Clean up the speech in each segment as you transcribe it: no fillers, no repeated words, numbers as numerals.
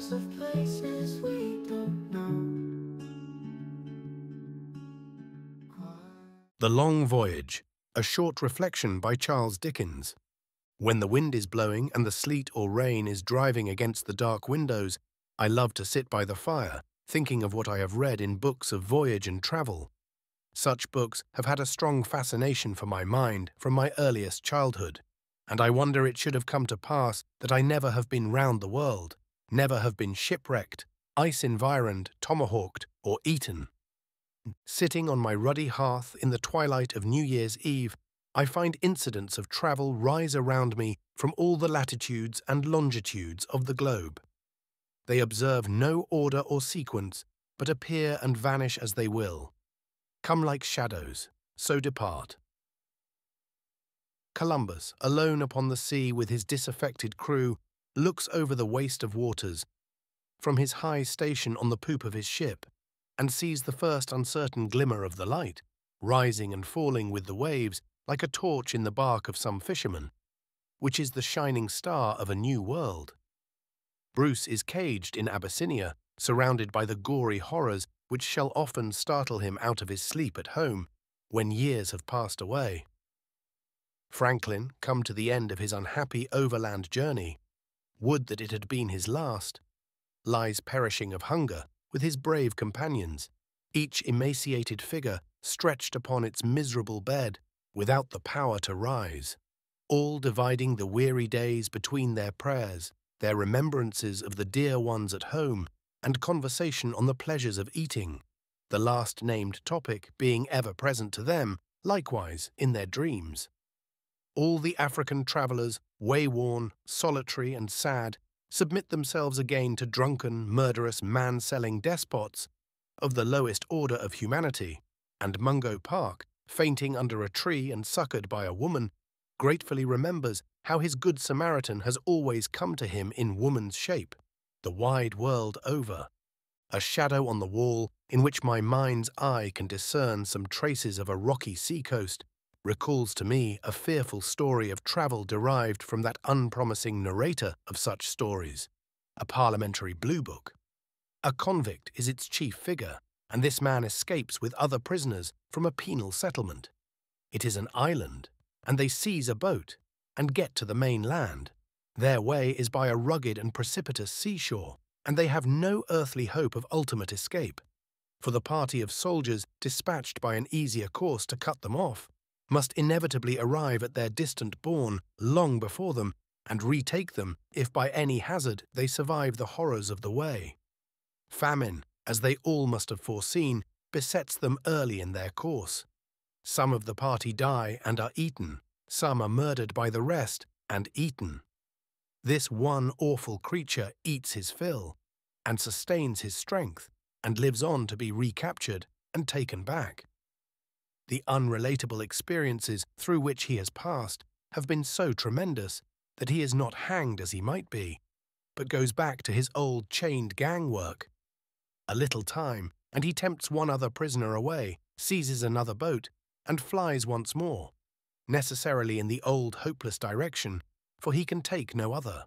dreams of places we don't know. The Long Voyage, a short reflection by Charles Dickens. When the wind is blowing and the sleet or rain is driving against the dark windows, I love to sit by the fire, thinking of what I have read in books of voyage and travel. Such books have had a strong fascination for my mind from my earliest childhood, and I wonder it should have come to pass that I never have been round the world, never have been shipwrecked, ice-environed, tomahawked, or eaten. Sitting on my ruddy hearth in the twilight of New Year's Eve, I find incidents of travel rise around me from all the latitudes and longitudes of the globe. They observe no order or sequence, but appear and vanish as they will. Come like shadows, so depart. Columbus, alone upon the sea with his disaffected crew, looks over the waste of waters from his high station on the poop of his ship, and sees the first uncertain glimmer of the light, rising and falling with the waves like a torch in the bark of some fisherman, which is the shining star of a new world. Bruce is caged in Abyssinia, surrounded by the gory horrors which shall often startle him out of his sleep at home when years have passed away. Franklin, come to the end of his unhappy overland journey, would that it had been his last, lies perishing of hunger with his brave companions, each emaciated figure stretched upon its miserable bed without the power to rise, all dividing the weary days between their prayers, their remembrances of the dear ones at home, and conversation on the pleasures of eating, the last-named topic being ever present to them, likewise in their dreams. All the African travellers, wayworn, solitary and sad, submit themselves again to drunken, murderous, man-selling despots of the lowest order of humanity, and Mungo Park, fainting under a tree and succoured by a woman, gratefully remembers how his good Samaritan has always come to him in woman's shape, the wide world over. A shadow on the wall, in which my mind's eye can discern some traces of a rocky seacoast, recalls to me a fearful story of travel derived from that unpromising narrator of such stories, a parliamentary blue book. A convict is its chief figure, and this man escapes with other prisoners from a penal settlement. It is an island, and they seize a boat and get to the main land. Their way is by a rugged and precipitous seashore, and they have no earthly hope of ultimate escape, for the party of soldiers dispatched by an easier course to cut them off must inevitably arrive at their distant bourne long before them and retake them if by any hazard they survive the horrors of the way. Famine, as they all must have foreseen, besets them early in their course. Some of the party die and are eaten, some are murdered by the rest and eaten. This one awful creature eats his fill, and sustains his strength, and lives on to be recaptured and taken back. The unrelatable experiences through which he has passed have been so tremendous that he is not hanged as he might be, but goes back to his old chained gang work. A little time, and he tempts one other prisoner away, seizes another boat, and flies once more, necessarily in the old hopeless direction, for he can take no other.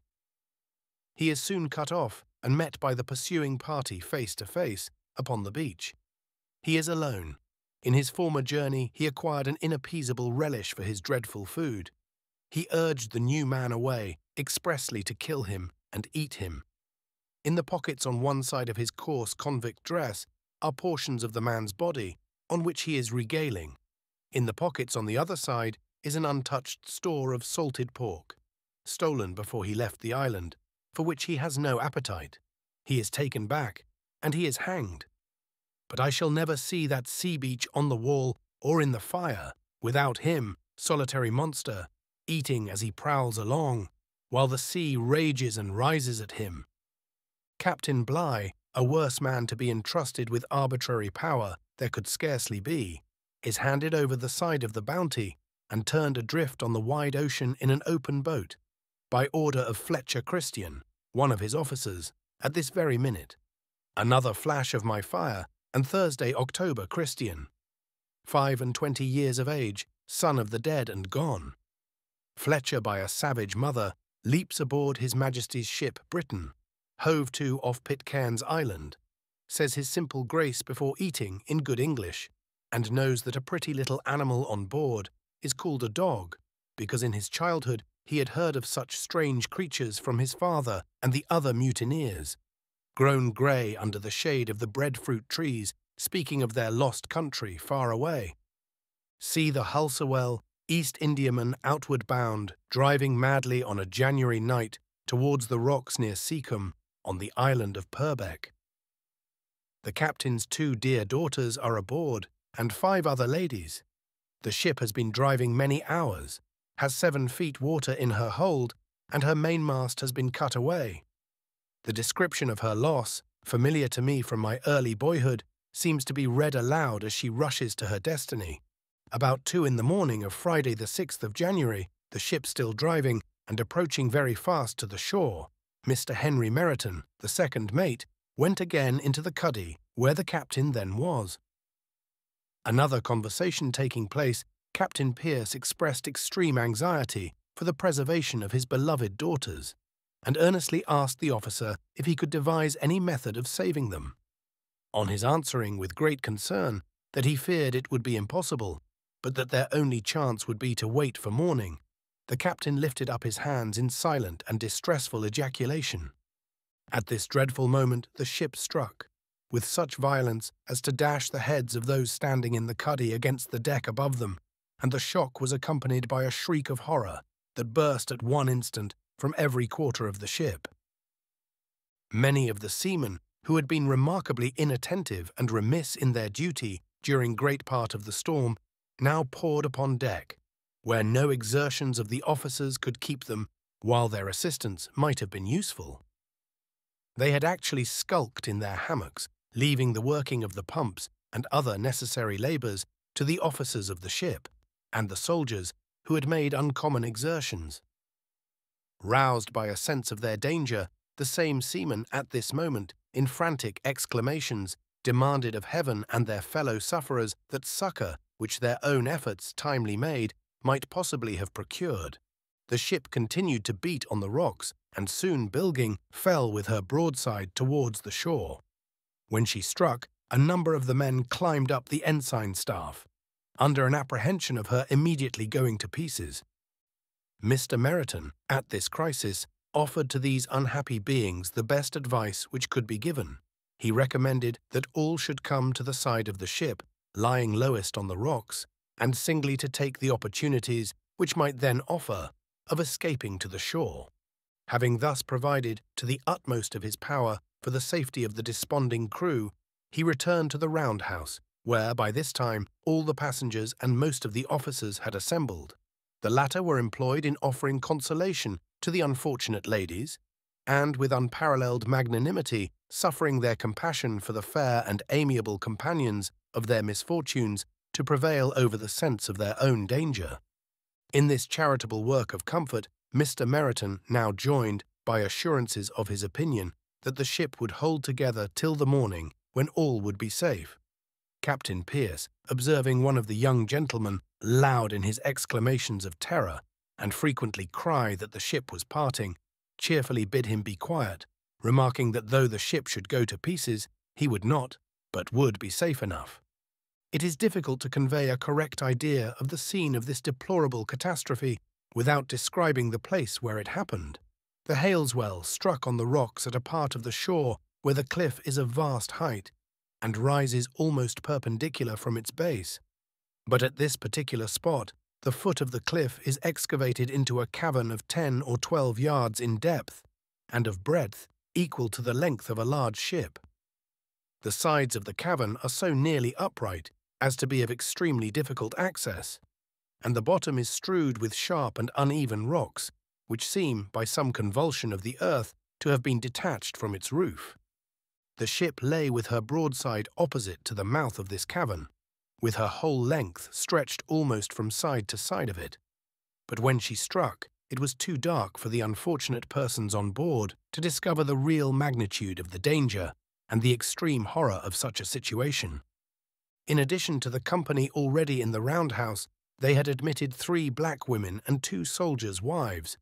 He is soon cut off and met by the pursuing party face to face upon the beach. He is alone. In his former journey, he acquired an inappeasable relish for his dreadful food. He urged the new man away, expressly to kill him and eat him. In the pockets on one side of his coarse convict dress are portions of the man's body, on which he is regaling. In the pockets on the other side is an untouched store of salted pork, stolen before he left the island, for which he has no appetite. He is taken back, and he is hanged. But I shall never see that sea beach on the wall or in the fire without him, solitary monster, eating as he prowls along, while the sea rages and rises at him. Captain Bligh, a worse man to be entrusted with arbitrary power there could scarcely be, is handed over the side of the Bounty and turned adrift on the wide ocean in an open boat, by order of Fletcher Christian, one of his officers, at this very minute. Another flash of my fire, and Thursday, October Christian, 25 years of age, son of the dead and gone. Fletcher, by a savage mother, leaps aboard His Majesty's ship Britain, hove to off Pitcairn's Island, says his simple grace before eating in good English, and knows that a pretty little animal on board is called a dog, because in his childhood he had heard of such strange creatures from his father and the other mutineers, grown grey under the shade of the breadfruit trees, speaking of their lost country far away. See the Hulsewell, East Indiaman outward bound, driving madly on a January night towards the rocks near Seacombe on the island of Purbeck. The captain's 2 dear daughters are aboard, and 5 other ladies. The ship has been driving many hours, has 7 feet water in her hold, and her mainmast has been cut away. The description of her loss, familiar to me from my early boyhood, seems to be read aloud as she rushes to her destiny. About 2 in the morning of Friday the 6th of January, the ship still driving and approaching very fast to the shore, Mr. Henry Meriton, the second mate, went again into the cuddy where the captain then was. Another conversation taking place, Captain Pierce expressed extreme anxiety for the preservation of his beloved daughters, and earnestly asked the officer if he could devise any method of saving them. On his answering with great concern that he feared it would be impossible, but that their only chance would be to wait for morning, the captain lifted up his hands in silent and distressful ejaculation. At this dreadful moment the ship struck, with such violence as to dash the heads of those standing in the cuddy against the deck above them, and the shock was accompanied by a shriek of horror that burst at one instant from every quarter of the ship. Many of the seamen, who had been remarkably inattentive and remiss in their duty during great part of the storm, now poured upon deck, where no exertions of the officers could keep them, while their assistance might have been useful. They had actually skulked in their hammocks, leaving the working of the pumps and other necessary labours to the officers of the ship and the soldiers, who had made uncommon exertions. Roused by a sense of their danger, the same seamen at this moment, in frantic exclamations, demanded of heaven and their fellow sufferers that succour, which their own efforts, timely made, might possibly have procured. The ship continued to beat on the rocks, and soon bilging, fell with her broadside towards the shore. When she struck, a number of the men climbed up the ensign staff, under an apprehension of her immediately going to pieces. Mr. Meriton, at this crisis, offered to these unhappy beings the best advice which could be given. He recommended that all should come to the side of the ship, lying lowest on the rocks, and singly to take the opportunities which might then offer of escaping to the shore. Having thus provided to the utmost of his power for the safety of the desponding crew, he returned to the roundhouse, where by this time all the passengers and most of the officers had assembled. The latter were employed in offering consolation to the unfortunate ladies, and with unparalleled magnanimity suffering their compassion for the fair and amiable companions of their misfortunes to prevail over the sense of their own danger. In this charitable work of comfort, Mr. Meriton now joined by assurances of his opinion that the ship would hold together till the morning, when all would be safe. Captain Pierce, observing one of the young gentlemen loud in his exclamations of terror, and frequently cry that the ship was parting, cheerfully bid him be quiet, remarking that though the ship should go to pieces, he would not, but would be safe enough. It is difficult to convey a correct idea of the scene of this deplorable catastrophe without describing the place where it happened. The Haleswell struck on the rocks at a part of the shore where the cliff is of vast height, and rises almost perpendicular from its base. But at this particular spot, the foot of the cliff is excavated into a cavern of 10 or 12 yards in depth, and of breadth equal to the length of a large ship. The sides of the cavern are so nearly upright as to be of extremely difficult access, and the bottom is strewed with sharp and uneven rocks, which seem, by some convulsion of the earth, to have been detached from its roof. The ship lay with her broadside opposite to the mouth of this cavern, with her whole length stretched almost from side to side of it. But when she struck, it was too dark for the unfortunate persons on board to discover the real magnitude of the danger and the extreme horror of such a situation. In addition to the company already in the roundhouse, they had admitted 3 black women and 2 soldiers' wives,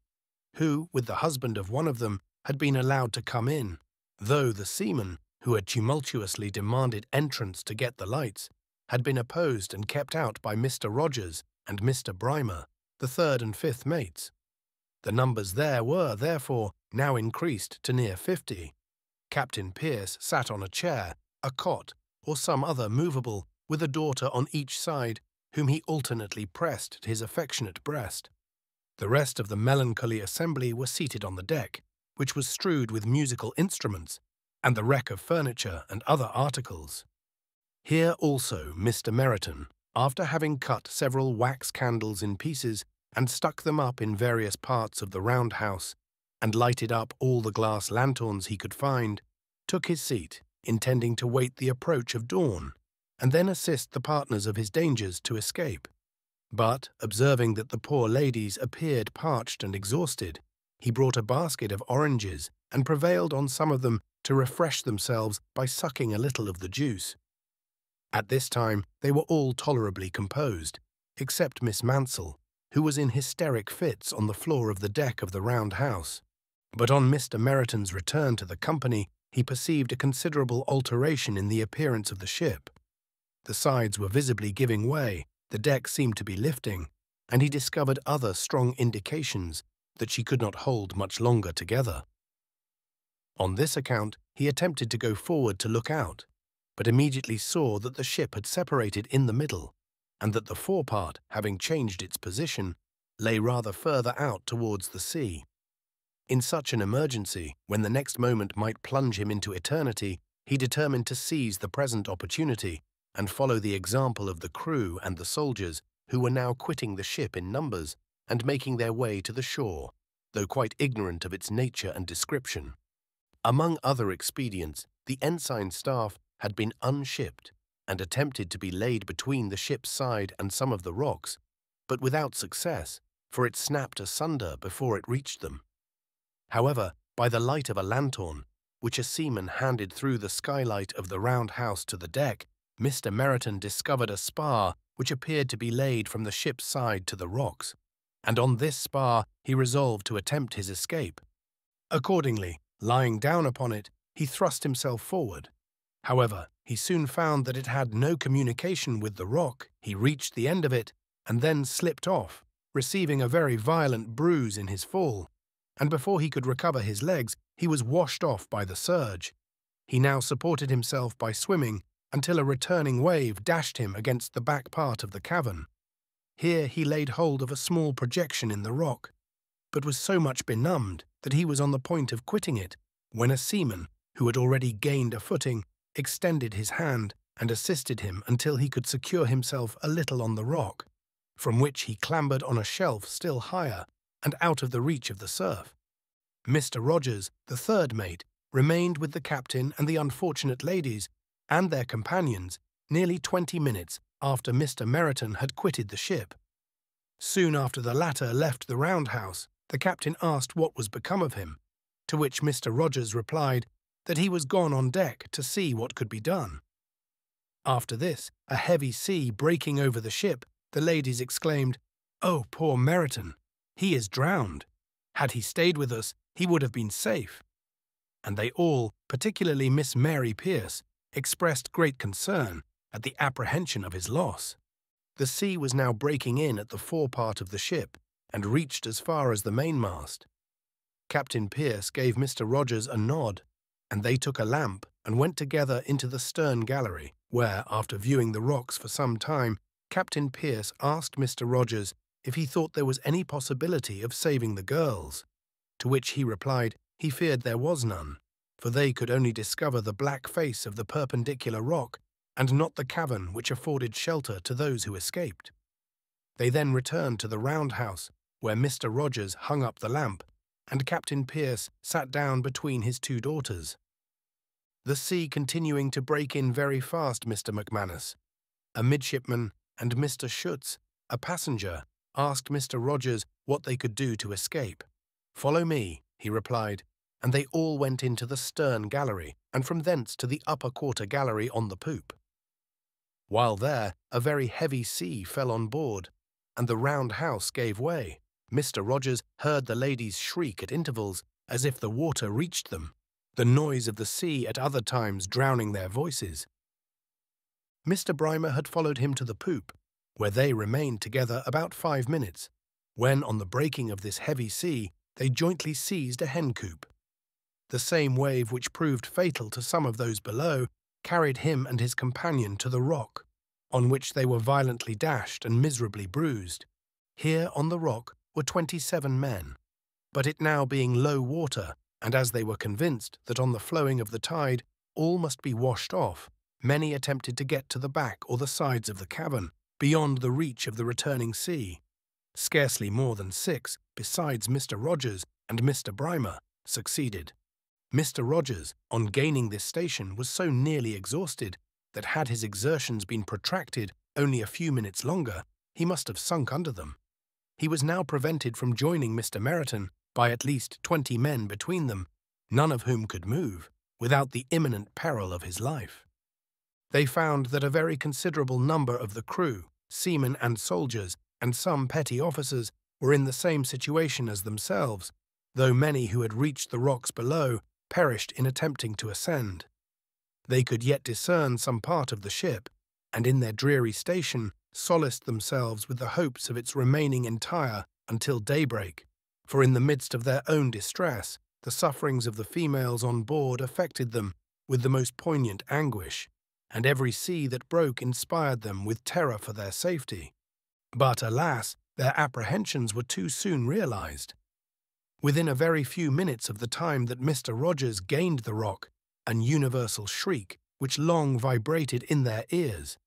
who, with the husband of one of them, had been allowed to come in, though the seamen, who had tumultuously demanded entrance to get the lights, had been opposed and kept out by Mr. Rogers and Mr. Brymer, the third and fifth mates. The numbers there were, therefore, now increased to near 50. Captain Pierce sat on a chair, a cot, or some other movable, with a daughter on each side, whom he alternately pressed to his affectionate breast. The rest of the melancholy assembly were seated on the deck, which was strewed with musical instruments, and the wreck of furniture and other articles. Here also Mr. Meryton, after having cut several wax candles in pieces and stuck them up in various parts of the round house, and lighted up all the glass lanthorns he could find, took his seat, intending to wait the approach of dawn, and then assist the partners of his dangers to escape. But, observing that the poor ladies appeared parched and exhausted, he brought a basket of oranges and prevailed on some of them to refresh themselves by sucking a little of the juice. At this time they were all tolerably composed, except Miss Mansell, who was in hysteric fits on the floor of the deck of the round house. But on Mr. Meryton's return to the company, he perceived a considerable alteration in the appearance of the ship. The sides were visibly giving way, the deck seemed to be lifting, and he discovered other strong indications that she could not hold much longer together. On this account, he attempted to go forward to look out, but immediately saw that the ship had separated in the middle, and that the forepart, having changed its position, lay rather further out towards the sea. In such an emergency, when the next moment might plunge him into eternity, he determined to seize the present opportunity and follow the example of the crew and the soldiers, who were now quitting the ship in numbers and making their way to the shore, though quite ignorant of its nature and description. Among other expedients, the ensign's staff had been unshipped and attempted to be laid between the ship's side and some of the rocks, but without success, for it snapped asunder before it reached them. However, by the light of a lanthorn, which a seaman handed through the skylight of the round house to the deck, Mr. Meryton discovered a spar which appeared to be laid from the ship's side to the rocks, and on this spar he resolved to attempt his escape. Accordingly, lying down upon it, he thrust himself forward. However, he soon found that it had no communication with the rock. He reached the end of it, and then slipped off, receiving a very violent bruise in his fall, and before he could recover his legs, he was washed off by the surge. He now supported himself by swimming until a returning wave dashed him against the back part of the cavern. Here he laid hold of a small projection in the rock, but was so much benumbed that he was on the point of quitting it, when a seaman, who had already gained a footing, extended his hand and assisted him until he could secure himself a little on the rock, from which he clambered on a shelf still higher and out of the reach of the surf. Mr. Rogers, the third mate, remained with the captain and the unfortunate ladies and their companions nearly 20 minutes after Mr. Meryton had quitted the ship. Soon after the latter left the roundhouse, the captain asked what was become of him, to which Mr. Rogers replied that he was gone on deck to see what could be done. After this, a heavy sea breaking over the ship, the ladies exclaimed, "Oh, poor Meryton! He is drowned. Had he stayed with us, he would have been safe." And they all, particularly Miss Mary Pierce, expressed great concern at the apprehension of his loss. The sea was now breaking in at the forepart of the ship, and reached as far as the mainmast. Captain Pierce gave Mr. Rogers a nod, and they took a lamp and went together into the stern gallery, where, after viewing the rocks for some time, Captain Pierce asked Mr. Rogers if he thought there was any possibility of saving the girls, to which he replied he feared there was none, for they could only discover the black face of the perpendicular rock, and not the cavern which afforded shelter to those who escaped. They then returned to the roundhouse, where Mr. Rogers hung up the lamp, and Captain Pierce sat down between his two daughters. The sea continuing to break in very fast, Mr. McManus, a midshipman, and Mr. Schutz, a passenger, asked Mr. Rogers what they could do to escape. "Follow me," he replied, and they all went into the stern gallery, and from thence to the upper quarter gallery on the poop. While there, a very heavy sea fell on board, and the round house gave way. Mr. Rogers heard the ladies shriek at intervals, as if the water reached them, the noise of the sea at other times drowning their voices. Mr. Brymer had followed him to the poop, where they remained together about 5 minutes, when, on the breaking of this heavy sea, they jointly seized a hen-coop. The same wave which proved fatal to some of those below carried him and his companion to the rock, on which they were violently dashed and miserably bruised. Here on the rock were 27 men, but it now being low water, and as they were convinced that on the flowing of the tide all must be washed off, many attempted to get to the back or the sides of the cavern, beyond the reach of the returning sea. Scarcely more than 6, besides Mr. Rogers and Mr. Brymer, succeeded. Mr. Rogers, on gaining this station, was so nearly exhausted that had his exertions been protracted only a few minutes longer, he must have sunk under them. He was now prevented from joining Mr. Meryton by at least 20 men between them, none of whom could move, without the imminent peril of his life. They found that a very considerable number of the crew, seamen and soldiers, and some petty officers were in the same situation as themselves, though many who had reached the rocks below perished in attempting to ascend. They could yet discern some part of the ship, and in their dreary station solaced themselves with the hopes of its remaining entire until daybreak, for in the midst of their own distress, the sufferings of the females on board affected them with the most poignant anguish, and every sea that broke inspired them with terror for their safety. But, alas, their apprehensions were too soon realized. Within a very few minutes of the time that Mr. Rogers gained the rock, an universal shriek, which long vibrated in their ears,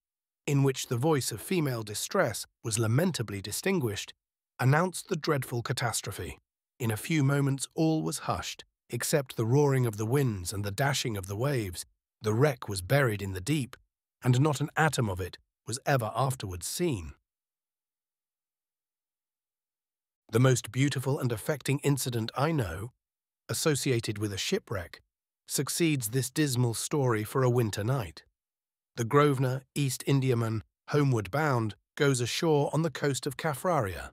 in which the voice of female distress was lamentably distinguished, announced the dreadful catastrophe. In a few moments all was hushed, except the roaring of the winds and the dashing of the waves. The wreck was buried in the deep, and not an atom of it was ever afterwards seen. The most beautiful and affecting incident I know, associated with a shipwreck, succeeds this dismal story for a winter night. The Grosvenor East Indiaman, homeward bound, goes ashore on the coast of Caffraria.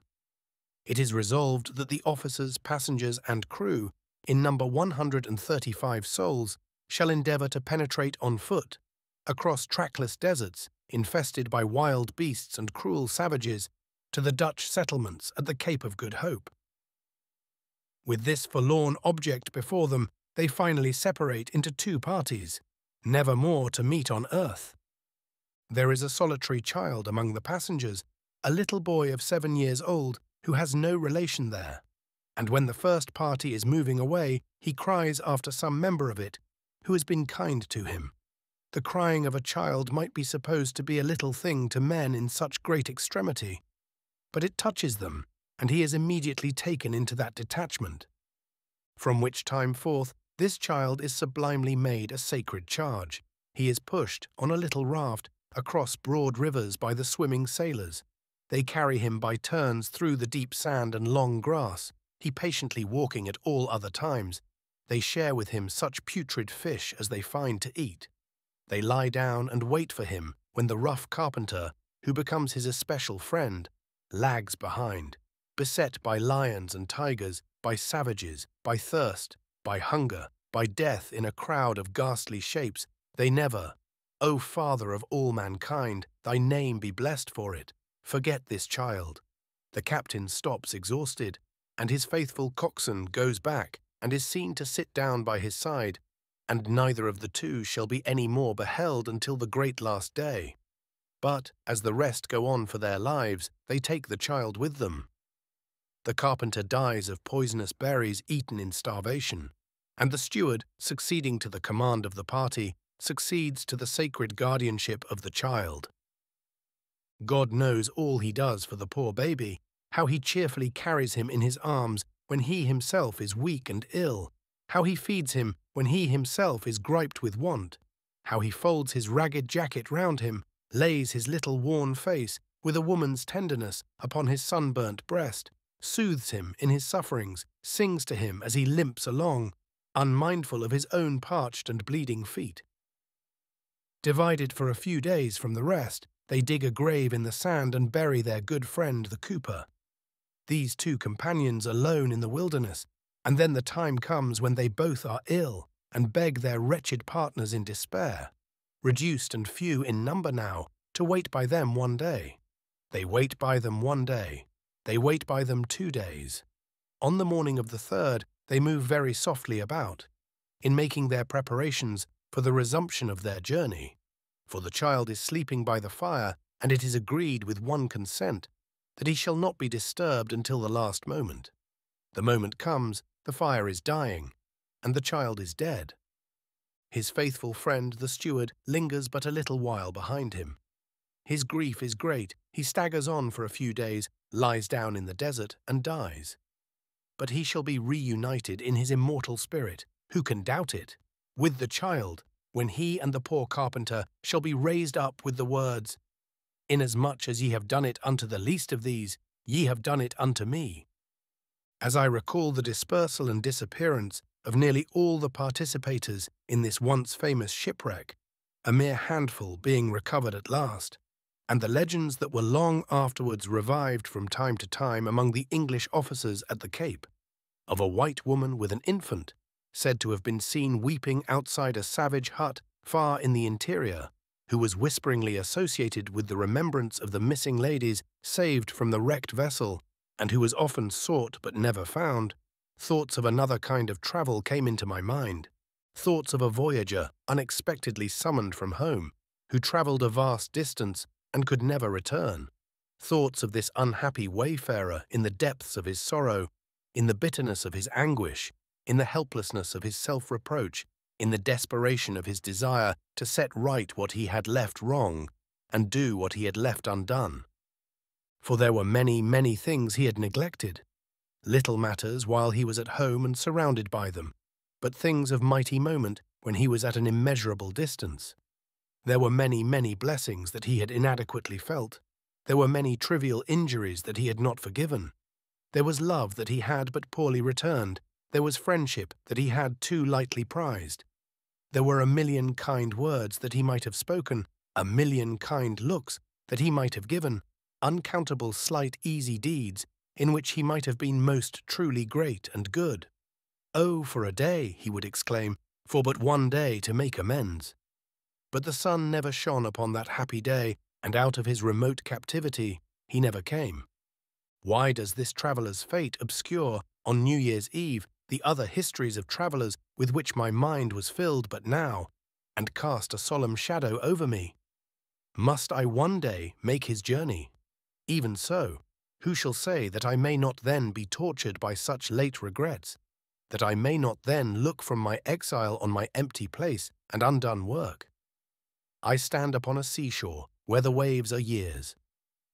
It is resolved that the officers, passengers, and crew, in number 135 souls, shall endeavour to penetrate on foot, across trackless deserts, infested by wild beasts and cruel savages, to the Dutch settlements at the Cape of Good Hope. With this forlorn object before them, they finally separate into 2 parties, never more to meet on earth. There is a solitary child among the passengers, a little boy of 7 years old, who has no relation there, and when the first party is moving away, he cries after some member of it, who has been kind to him. The crying of a child might be supposed to be a little thing to men in such great extremity, but it touches them, and he is immediately taken into that detachment. From which time forth, this child is sublimely made a sacred charge. He is pushed, on a little raft, across broad rivers by the swimming sailors. They carry him by turns through the deep sand and long grass, he patiently walking at all other times. They share with him such putrid fish as they find to eat. They lie down and wait for him when the rough carpenter, who becomes his especial friend, lags behind, beset by lions and tigers, by savages, by thirst, by hunger, by death in a crowd of ghastly shapes. They never, O Father of all mankind, thy name be blessed for it, forget this child. The captain stops exhausted, and his faithful coxswain goes back and is seen to sit down by his side, and neither of the 2 shall be any more beheld until the great last day. But, as the rest go on for their lives, they take the child with them. The carpenter dies of poisonous berries eaten in starvation, and the steward, succeeding to the command of the party, succeeds to the sacred guardianship of the child. God knows all he does for the poor baby, how he cheerfully carries him in his arms when he himself is weak and ill, how he feeds him when he himself is griped with want, how he folds his ragged jacket round him, lays his little worn face with a woman's tenderness upon his sunburnt breast, soothes him in his sufferings, sings to him as he limps along, unmindful of his own parched and bleeding feet. Divided for a few days from the rest, they dig a grave in the sand and bury their good friend the cooper. These 2 companions alone in the wilderness, and then the time comes when they both are ill, and beg their wretched partners in despair, reduced and few in number now, to wait by them one day. They wait by them one day. They wait by them 2 days. On the morning of the third, they move very softly about, in making their preparations for the resumption of their journey. For the child is sleeping by the fire, and it is agreed with one consent that he shall not be disturbed until the last moment. The moment comes, the fire is dying, and the child is dead. His faithful friend, the steward, lingers but a little while behind him. His grief is great. He staggers on for a few days, lies down in the desert, and dies. But he shall be reunited in his immortal spirit, who can doubt it, with the child, when he and the poor carpenter shall be raised up with the words, "Inasmuch as ye have done it unto the least of these, ye have done it unto me." As I recall the dispersal and disappearance of nearly all the participators in this once famous shipwreck, a mere handful being recovered at last, and the legends that were long afterwards revived from time to time among the English officers at the Cape, of a white woman with an infant, said to have been seen weeping outside a savage hut far in the interior, who was whisperingly associated with the remembrance of the missing ladies saved from the wrecked vessel, and who was often sought but never found, thoughts of another kind of travel came into my mind, thoughts of a voyager unexpectedly summoned from home, who travelled a vast distance and could never return, thoughts of this unhappy wayfarer in the depths of his sorrow, in the bitterness of his anguish, in the helplessness of his self-reproach, in the desperation of his desire to set right what he had left wrong and do what he had left undone. For there were many, many things he had neglected, little matters while he was at home and surrounded by them, but things of mighty moment when he was at an immeasurable distance. There were many, many blessings that he had inadequately felt. There were many trivial injuries that he had not forgiven. There was love that he had but poorly returned. There was friendship that he had too lightly prized. There were a million kind words that he might have spoken, a million kind looks that he might have given, uncountable slight easy deeds in which he might have been most truly great and good. "Oh, for a day," he would exclaim, "for but one day to make amends." But the sun never shone upon that happy day, and out of his remote captivity he never came. Why does this traveller's fate obscure, on New Year's Eve, the other histories of travellers with which my mind was filled but now, and cast a solemn shadow over me? Must I one day make his journey? Even so, who shall say that I may not then be tortured by such late regrets, that I may not then look from my exile on my empty place and undone work? I stand upon a seashore where the waves are years.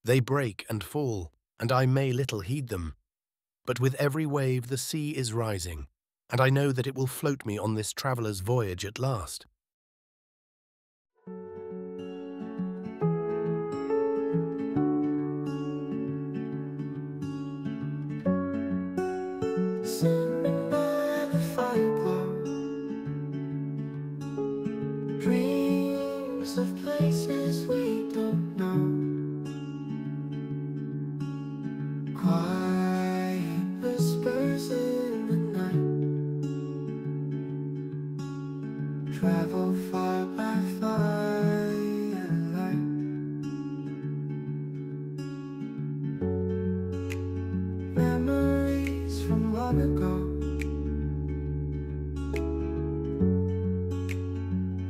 They break and fall, and I may little heed them. But with every wave the sea is rising, and I know that it will float me on this traveller's voyage at last. Sitting by the fireglow, dreams of places we don't know. Quiet whispers in the night, travel far by firelight. Memories from long ago,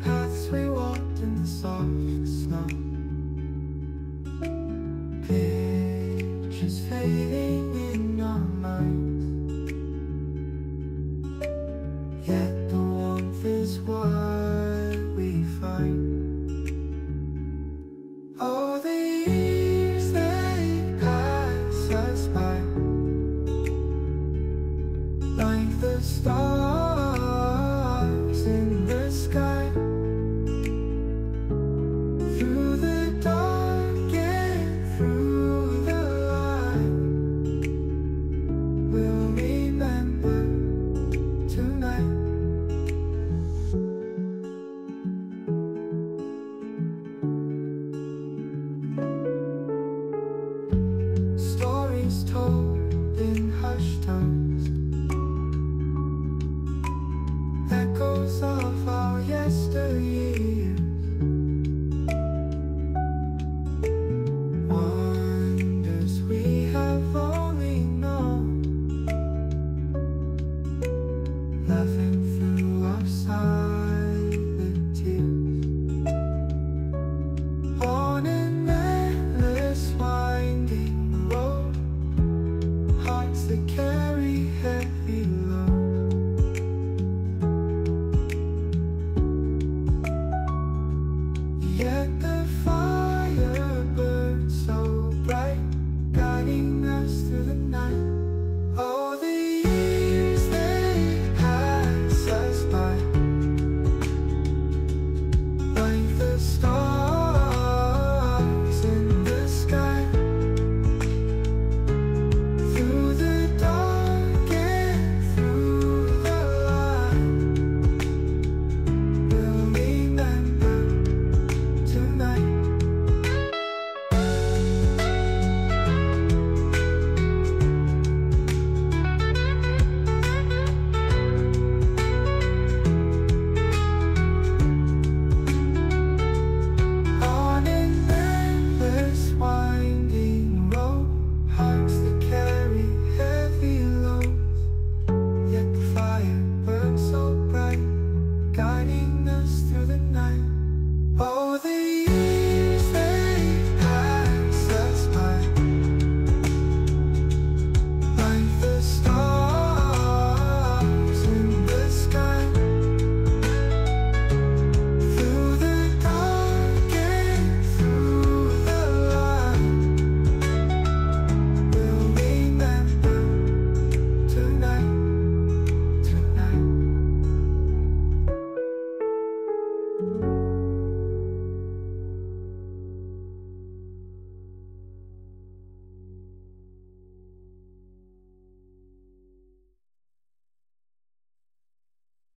paths we walked in the soft snow, pictures fading in our minds, yet the warmth is what we find. us through the night. Oh, the